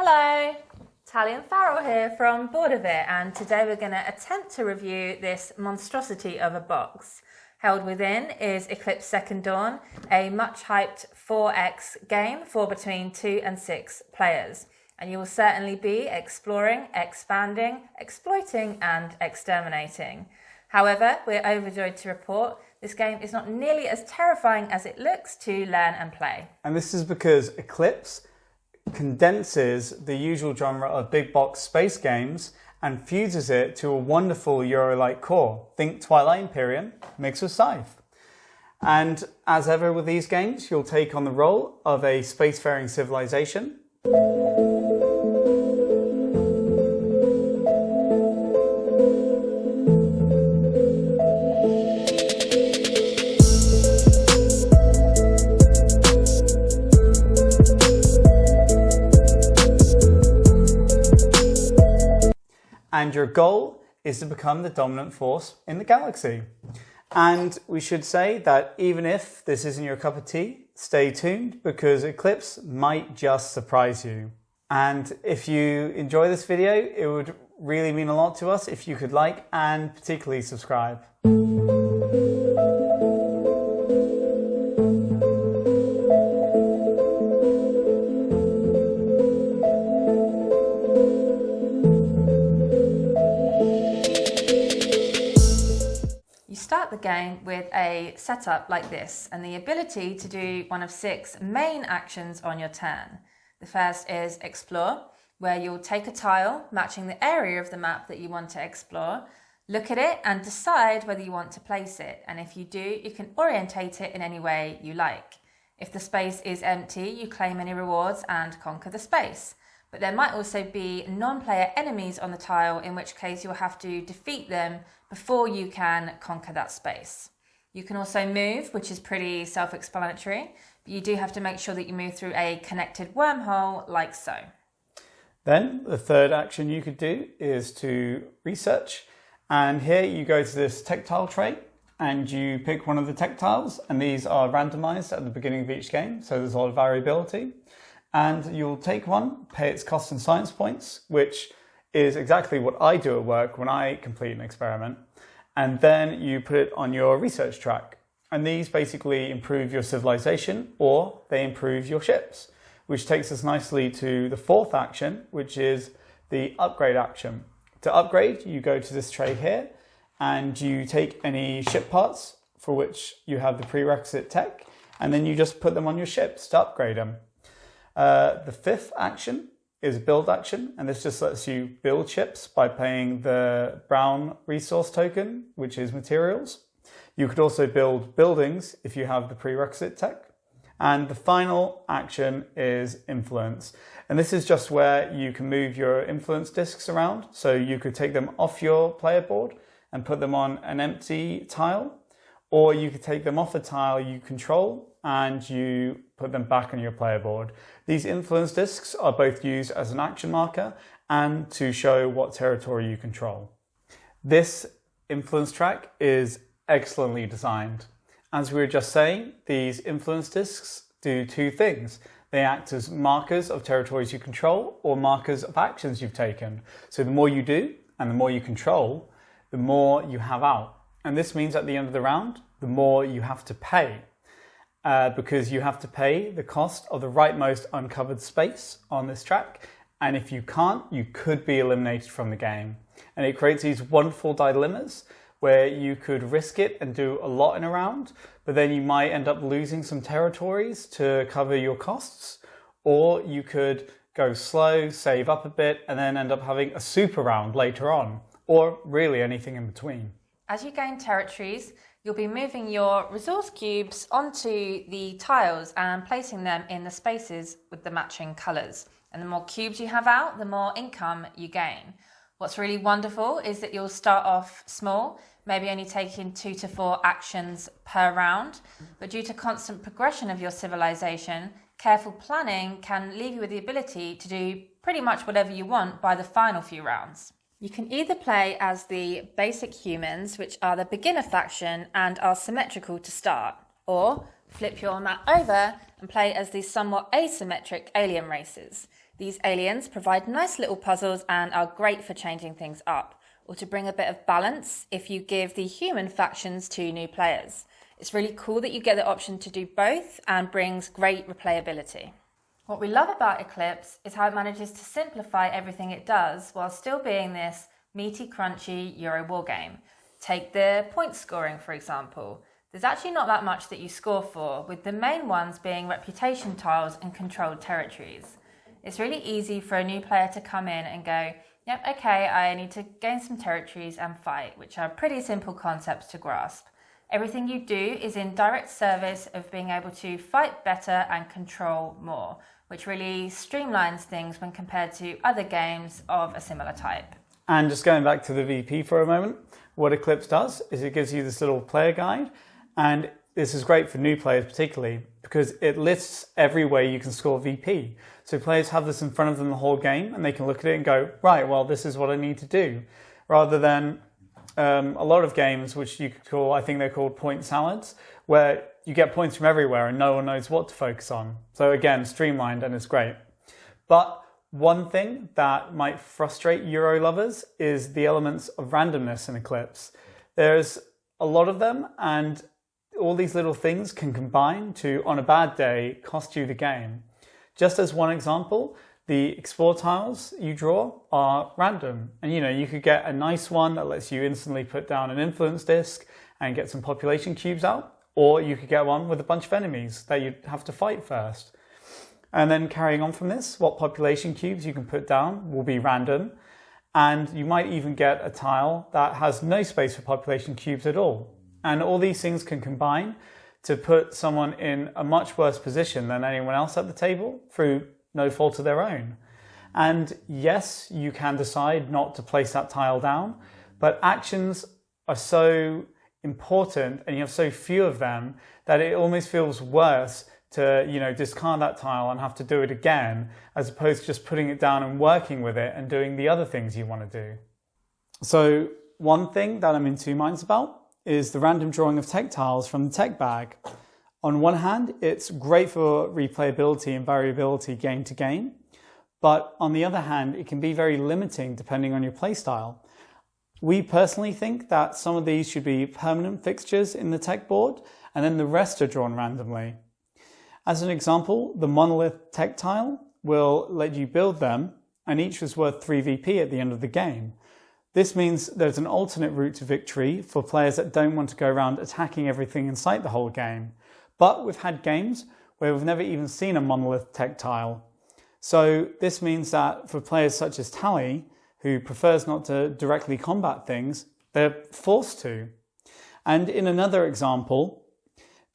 Hello, Tallie and Farrell here from Bored of It, and today we're going to attempt to review this monstrosity of a box. Held within is Eclipse Second Dawn, a much hyped 4x game for between 2 and 6 players. And you will certainly be exploring, expanding, exploiting and exterminating. However, we're overjoyed to report this game is not nearly as terrifying as it looks to learn and play. And this is because Eclipse condenses the usual genre of big box space games and fuses it to a wonderful Euro-like core. Think Twilight Imperium mixed with Scythe. And as ever with these games, you'll take on the role of a spacefaring civilization. And your goal is to become the dominant force in the galaxy. And we should say that even if this isn't your cup of tea, stay tuned because Eclipse might just surprise you. And if you enjoy this video, it would really mean a lot to us if you could like and particularly subscribe. Start the game with a setup like this and the ability to do one of 6 main actions on your turn. The first is Explore, where you'll take a tile matching the area of the map that you want to explore, look at it and decide whether you want to place it, and if you do, you can orientate it in any way you like. If the space is empty, you claim any rewards and conquer the space. But there might also be non-player enemies on the tile, in which case you'll have to defeat them before you can conquer that space. You can also move, which is pretty self-explanatory, but you do have to make sure that you move through a connected wormhole like so. Then the third action you could do is to research, and here you go to this tech tile tray and you pick one of the tech tiles, and these are randomized at the beginning of each game, so there's a lot of variability. And you'll take one, pay its cost in science points, which is exactly what I do at work when I complete an experiment. And then you put it on your research track. And these basically improve your civilization, or they improve your ships, which takes us nicely to the fourth action, which is the upgrade action. To upgrade, you go to this tray here and you take any ship parts for which you have the prerequisite tech, and then you just put them on your ships to upgrade them. The fifth action is a build action, and this just lets you build ships by paying the brown resource token, which is materials. You could also build buildings if you have the prerequisite tech. And the final action is influence. And this is just where you can move your influence discs around. So you could take them off your player board and put them on an empty tile, or you could take them off a tile you control and you put them back on your player board. These influence discs are both used as an action marker and to show what territory you control. This influence track is excellently designed. As we were just saying, these influence discs do 2 things. They act as markers of territories you control or markers of actions you've taken. So the more you do and the more you control, the more you have out. And this means at the end of the round, the more you have to pay. Because you have to pay the cost of the rightmost uncovered space on this track. And if you can't, you could be eliminated from the game. And it creates these wonderful dilemmas where you could risk it and do a lot in a round, but then you might end up losing some territories to cover your costs. Or you could go slow, save up a bit, and then end up having a super round later on, or really anything in between. As you gain territories, you'll be moving your resource cubes onto the tiles and placing them in the spaces with the matching colours. And the more cubes you have out, the more income you gain. What's really wonderful is that you'll start off small, maybe only taking 2 to 4 actions per round. But due to constant progression of your civilization, careful planning can leave you with the ability to do pretty much whatever you want by the final few rounds. You can either play as the basic humans, which are the beginner faction and are symmetrical to start, or Flip your map over and play as these somewhat asymmetric alien races. These aliens provide nice little puzzles and are great for changing things up, or to bring a bit of balance if you give the human factions to new players. It's really cool that you get the option to do both and brings great replayability. What we love about Eclipse is how it manages to simplify everything it does while still being this meaty, crunchy Euro wargame. Take the point scoring, for example. There's actually not that much that you score for, with the main ones being reputation tiles and controlled territories. It's really easy for a new player to come in and go, yep, okay, I need to gain some territories and fight, which are pretty simple concepts to grasp. Everything you do is in direct service of being able to fight better and control more, which really streamlines things when compared to other games of a similar type. And just going back to the VP for a moment, what Eclipse does is it gives you this little player guide, and this is great for new players particularly because it lists every way you can score VP. So players have this in front of them the whole game and they can look at it and go, right, well, this is what I need to do. Rather than a lot of games, which you could call, I think they're called point salads, where you get points from everywhere and no one knows what to focus on. So again, streamlined and it's great. But one thing that might frustrate Euro lovers is the elements of randomness in Eclipse. There's a lot of them and all these little things can combine to, on a bad day, cost you the game. Just as one example, the explore tiles you draw are random. And you could get a nice one that lets you instantly put down an influence disc and get some population cubes out. Or you could get one with a bunch of enemies that you'd have to fight first. And then carrying on from this, what population cubes you can put down will be random. And you might even get a tile that has no space for population cubes at all. And all these things can combine to put someone in a much worse position than anyone else at the table through no fault of their own. And yes, you can decide not to place that tile down, but actions are so important and you have so few of them that it almost feels worse to, discard that tile and have to do it again, as opposed to just putting it down and working with it and doing the other things you want to do. So one thing that I'm in two minds about is the random drawing of tech tiles from the tech bag. On one hand, it's great for replayability and variability game to game, but on the other hand, it can be very limiting depending on your playstyle. We personally think that some of these should be permanent fixtures in the tech board, and then the rest are drawn randomly. As an example, the monolith tech tile will let you build them, and each is worth 3 VP at the end of the game. This means there's an alternate route to victory for players that don't want to go around attacking everything in sight the whole game. But we've had games where we've never even seen a monolith tech tile. So this means that for players such as Tallie, who prefers not to directly combat things, they're forced to. And in another example,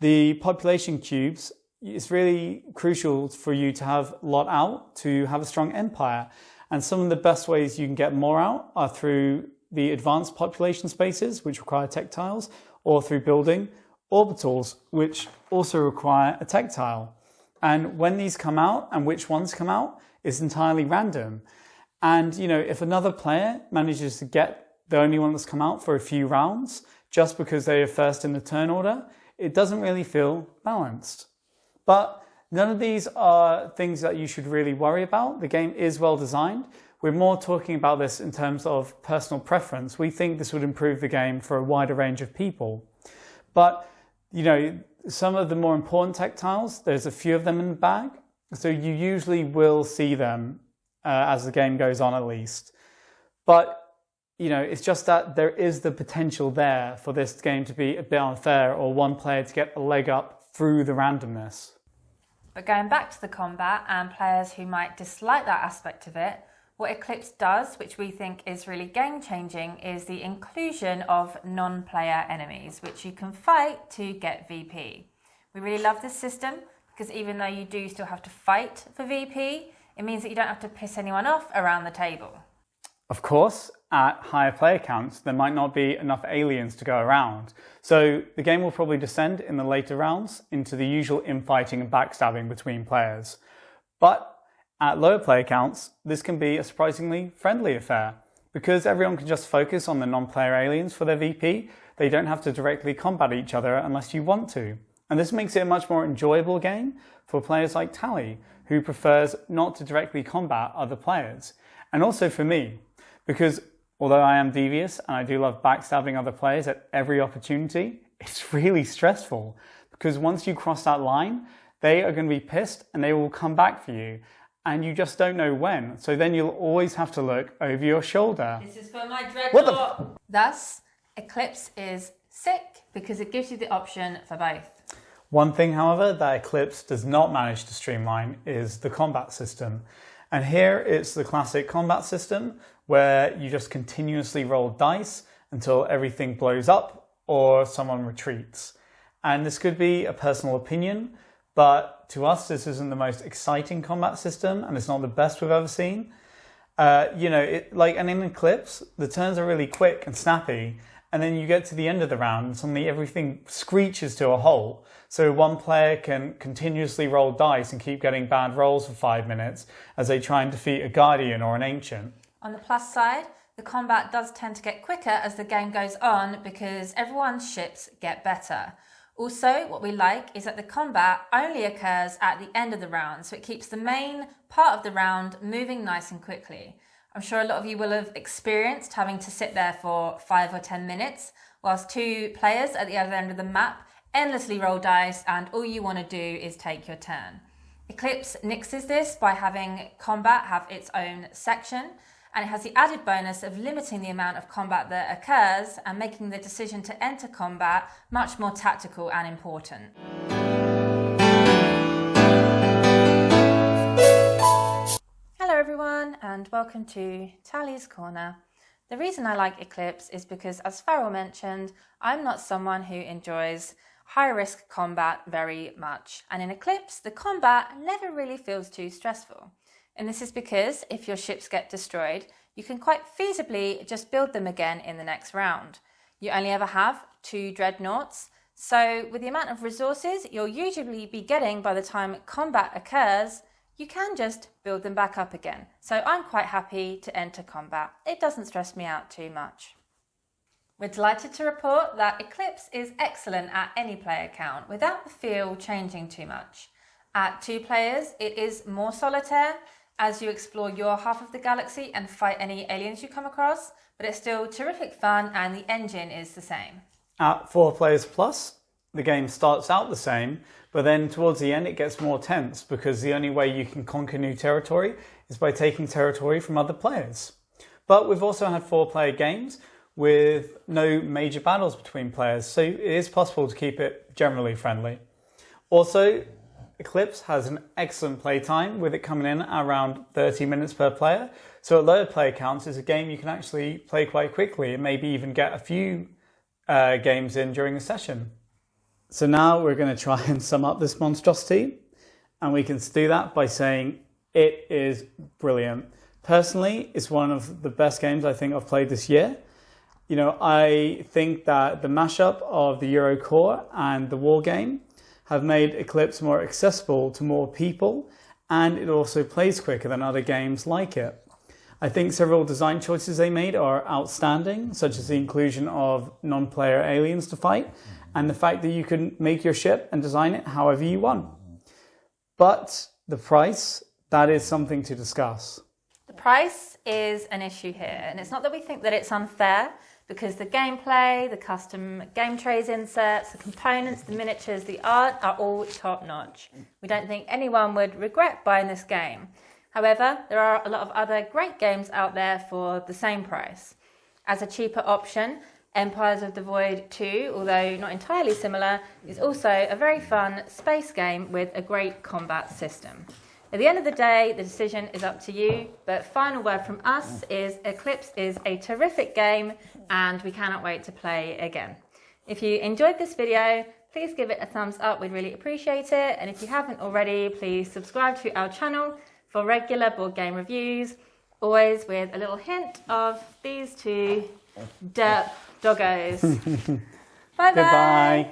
the population cubes, it's really crucial for you to have lot out to have a strong empire. And some of the best ways you can get more out are through the advanced population spaces, which require tech tiles, or through building orbitals, which also require a tech tile. And when these come out and which ones come out is entirely random. And, if another player manages to get the only one that's come out for a few rounds, just because they are first in the turn order, it doesn't really feel balanced. But none of these are things that you should really worry about. The game is well designed. We're more talking about this in terms of personal preference. We think this would improve the game for a wider range of people. But, some of the more important tech tiles, there's a few of them in the bag. So you usually will see them as the game goes on at least. But, it's just that there is the potential there for this game to be a bit unfair or one player to get a leg up through the randomness. But going back to the combat and players who might dislike that aspect of it, what Eclipse does, which we think is really game-changing, is the inclusion of non-player enemies, which you can fight to get VP. We really love this system because even though you do still have to fight for VP, it means that you don't have to piss anyone off around the table. Of course, at higher player counts, there might not be enough aliens to go around. So the game will probably descend in the later rounds into the usual infighting and backstabbing between players. But at lower player counts, this can be a surprisingly friendly affair. Because everyone can just focus on the non-player aliens for their VP, they don't have to directly combat each other unless you want to. And this makes it a much more enjoyable game for players like Tallie, who prefers not to directly combat other players. And also for me, because although I am devious and I do love backstabbing other players at every opportunity, it's really stressful because once you cross that line, they are going to be pissed and they will come back for you. And you just don't know when. So then you'll always have to look over your shoulder. This is for my dreadnought. Thus, Eclipse is sick because it gives you the option for both. One thing, however, that Eclipse does not manage to streamline is the combat system. And here it's the classic combat system where you just continuously roll dice until everything blows up or someone retreats. And this could be a personal opinion, but to us, this isn't the most exciting combat system, and it's not the best we've ever seen. And in Eclipse, the turns are really quick and snappy, and then you get to the end of the round, and suddenly everything screeches to a halt. So one player can continuously roll dice and keep getting bad rolls for 5 minutes as they try and defeat a Guardian or an Ancient. On the plus side, the combat does tend to get quicker as the game goes on because everyone's ships get better. Also, what we like is that the combat only occurs at the end of the round, so it keeps the main part of the round moving nice and quickly. I'm sure a lot of you will have experienced having to sit there for 5 or 10 minutes whilst two players at the other end of the map endlessly roll dice and all you want to do is take your turn. Eclipse nixes this by having combat have its own section, and it has the added bonus of limiting the amount of combat that occurs and making the decision to enter combat much more tactical and important. Hello everyone and welcome to Tallie's Corner. The reason I like Eclipse is because, as Farrell mentioned, I'm not someone who enjoys high-risk combat very much, and in Eclipse the combat never really feels too stressful. And this is because if your ships get destroyed, you can quite feasibly just build them again in the next round. You only ever have 2 dreadnoughts, so with the amount of resources you'll usually be getting by the time combat occurs, you can just build them back up again. So I'm quite happy to enter combat. It doesn't stress me out too much. We're delighted to report that Eclipse is excellent at any player count without the feel changing too much. At 2 players, it is more solitaire as you explore your half of the galaxy and fight any aliens you come across, but it's still terrific fun and the engine is the same. At 4 players plus, the game starts out the same, but then towards the end it gets more tense because the only way you can conquer new territory is by taking territory from other players. But we've also had 4-player games with no major battles between players, so it is possible to keep it generally friendly. Also, Eclipse has an excellent playtime with it coming in at around 30 minutes per player. So at lower player counts, it's a game you can actually play quite quickly and maybe even get a few games in during a session. So now we're going to try and sum up this monstrosity, and we can do that by saying it is brilliant. Personally, it's one of the best games I think I've played this year. I think that the mashup of the Euro core and the war game have made Eclipse more accessible to more people, and it also plays quicker than other games like it. I think several design choices they made are outstanding, such as the inclusion of non-player aliens to fight, and the fact that you can make your ship and design it however you want. But the price, that is something to discuss. The price is an issue here, and it's not that we think that it's unfair, because the gameplay, the custom game trays inserts, the components, the miniatures, the art are all top notch. We don't think anyone would regret buying this game. However, there are a lot of other great games out there for the same price. As a cheaper option, Empires of the Void 2, although not entirely similar, is also a very fun space game with a great combat system. At the end of the day, the decision is up to you, but final word from us is Eclipse is a terrific game and we cannot wait to play again. If you enjoyed this video, please give it a thumbs up, we'd really appreciate it. And if you haven't already, please subscribe to our channel for regular board game reviews, always with a little hint of these 2 Doggos. Bye-bye. Goodbye.